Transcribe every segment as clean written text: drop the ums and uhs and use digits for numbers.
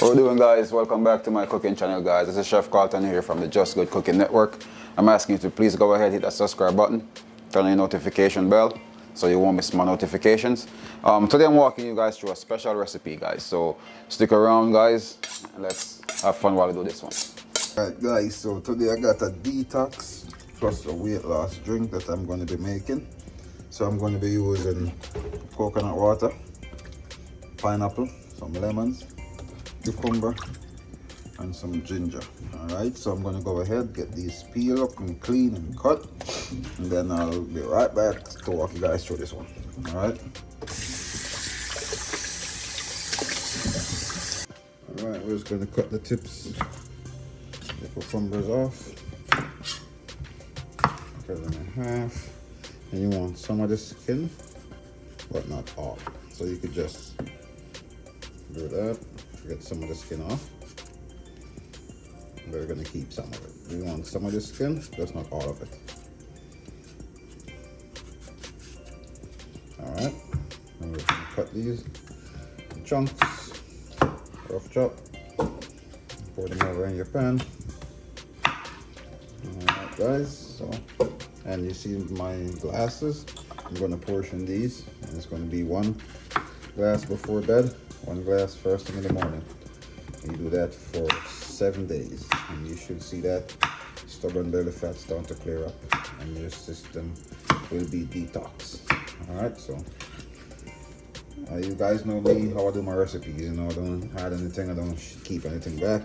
What we're doing, guys, welcome back to my cooking channel, guys. This is Chef Carlton here from the Just Good Cooking Network. I'm asking you to please go ahead, hit that subscribe button, turn on your notification bell so you won't miss my notifications. Today I'm walking you guys through a special recipe, guys, so stick around, guys, and let's have fun while we do this one. Alright guys, so today I got a detox plus a weight loss drink that I'm going to be making. So I'm going to be using coconut water, pineapple, some lemons, cucumber, and some ginger. Alright, so I'm going to go ahead, get these peeled up and clean and cut, and then I'll be right back to walk you guys through this one. Alright. Alright, we're just going to cut the tips, the cucumbers off, cut them in half, and you want some of the skin, but not all. So you could just do that, get some of the skin off. We're going to keep some of it. You want some of the skin, just not all of it. Alright, and we're going to cut these in chunks, rough chop, pour them over in your pan. Alright guys, so, and you see my glasses, I'm going to portion these, and it's going to be 1 glass before bed, 1 glass first thing in the morning. You do that for 7 days, and you should see that stubborn belly fat start to clear up, and your system will be detoxed. All right, so you guys know me, how I do my recipes. You know, I don't hide anything, I don't keep anything back.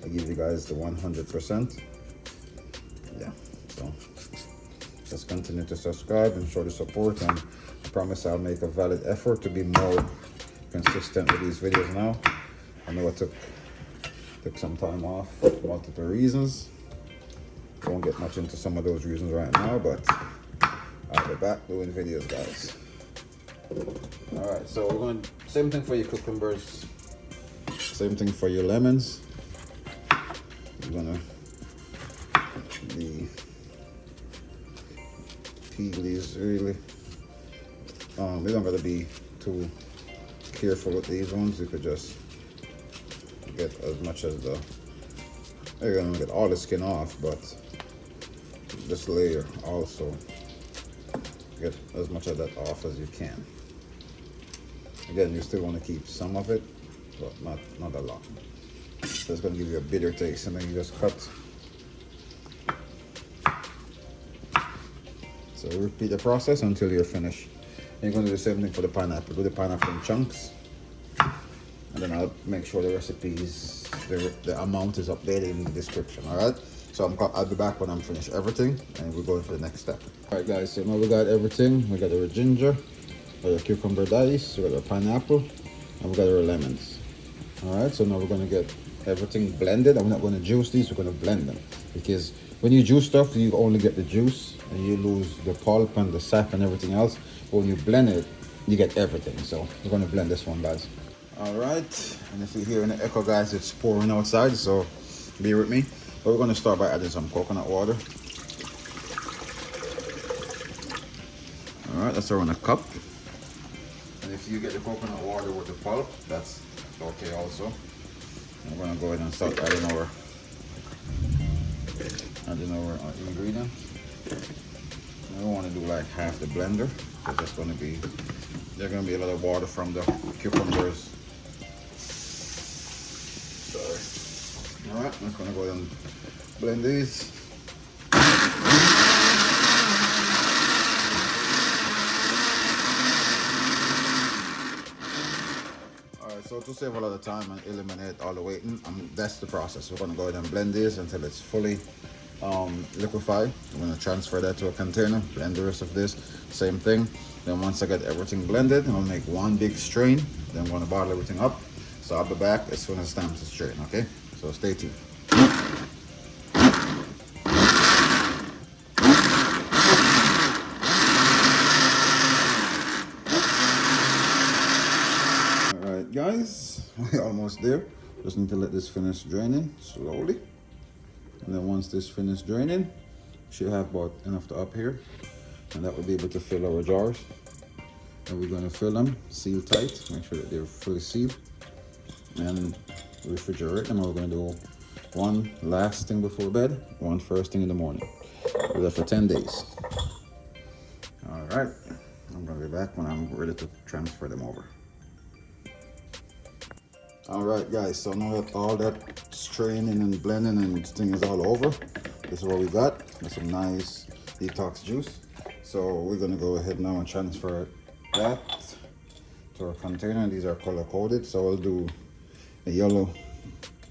I give you guys the 100%. Yeah, so just continue to subscribe and show the support, and I promise I'll make a valid effort to be more consistent with these videos now. I know I took some time off for multiple reasons. Won't get much into some of those reasons right now, but I'll be back doing videos, guys. Alright, so we're going to, same thing for your cucumbers, same thing for your lemons. You're gonna be peel these really. We don't gotta be too careful with these ones. You could just get as much as you're gonna get all the skin off, but this layer also get as much of that off as you can. Again, you still want to keep some of it, but not a lot. So it's gonna give you a bitter taste, and then you just cut. So repeat the process until you're finished. And you're gonna do the same thing for the pineapple. Do the pineapple in chunks. And then I'll make sure the recipes, the amount is updated in the description, all right? So I'll be back when I'm finished everything, and we're going for the next step. All right, guys, so now we got everything. We got our ginger, we got our cucumber dice, we got our pineapple, and we got our lemons. All right, so now we're gonna get everything blended. I'm not gonna juice these, we're gonna blend them. Because when you juice stuff, you only get the juice, and you lose the pulp and the sap and everything else. But when you blend it, you get everything. So we're gonna blend this one, guys. All right, and if you hear an echo, guys, it's pouring outside, so be with me. But we're going to start by adding some coconut water. All right, that's around a cup. And if you get the coconut water with the pulp, that's okay also. And we're going to go ahead and start adding our ingredients. I don't want to do like half the blender, because there's going to be a lot of water from the cucumbers. Alright, I'm just gonna go ahead and blend these. Alright, so to save a lot of time and eliminate all the waiting, that's the process. We're gonna go ahead and blend this until it's fully liquefied. I'm gonna transfer that to a container, blend the rest of this, same thing. Then once I get everything blended, I'm gonna make one big strain. Then I'm gonna bottle everything up. So I'll be back as soon as it's time to strain, okay? So stay tuned. Alright guys, we're almost there. Just need to let this finish draining slowly. And then once this finishes draining, you should have about enough to up here. And that will be able to fill our jars. And we're going to fill them, seal tight, make sure that they're fully sealed. And refrigerate them. We're going to do one last thing before bed, one first thing in the morning. Do that for 10 days. All right, I'm going to be back when I'm ready to transfer them over. All right, guys, so now that all that straining and blending and thing is all over, this is what we got. That's some nice detox juice. So we're gonna go ahead now and transfer that to our container. These are color coded, so I'll do the yellow.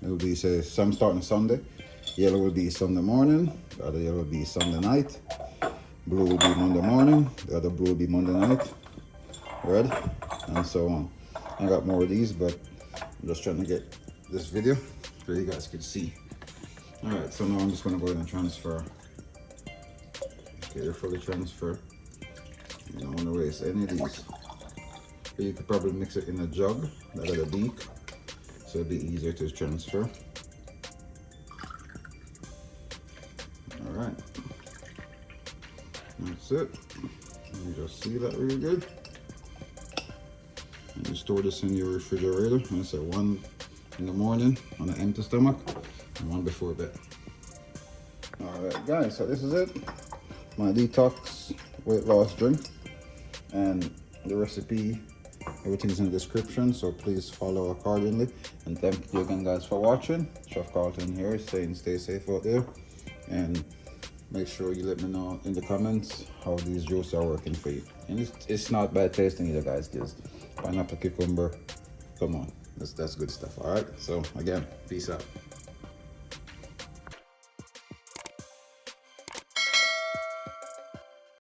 It'll be, say, some starting Sunday. Yellow will be Sunday morning. The other yellow will be Sunday night. Blue will be Monday morning. The other blue will be Monday night. Red, and so on. I got more of these, but I'm just trying to get this video so you guys can see. All right, so now I'm just gonna go ahead and transfer. Carefully transfer. You don't want to waste any of these. You could probably mix it in a jug that got a beak, so it'd be easier to transfer. All right, that's it. You just seal that really good. And you store this in your refrigerator. And I said one in the morning on an empty stomach and one before bed. All right, guys, so this is it. My detox weight loss drink, and the recipe, everything's in the description, so please follow accordingly. And thank you again, guys, for watching. Chef Carlton here saying stay safe out there, and make sure you let me know in the comments how these juices are working for you. And it's not bad tasting either, guys. Just pineapple, cucumber, come on, that's good stuff. All right, so again, peace out.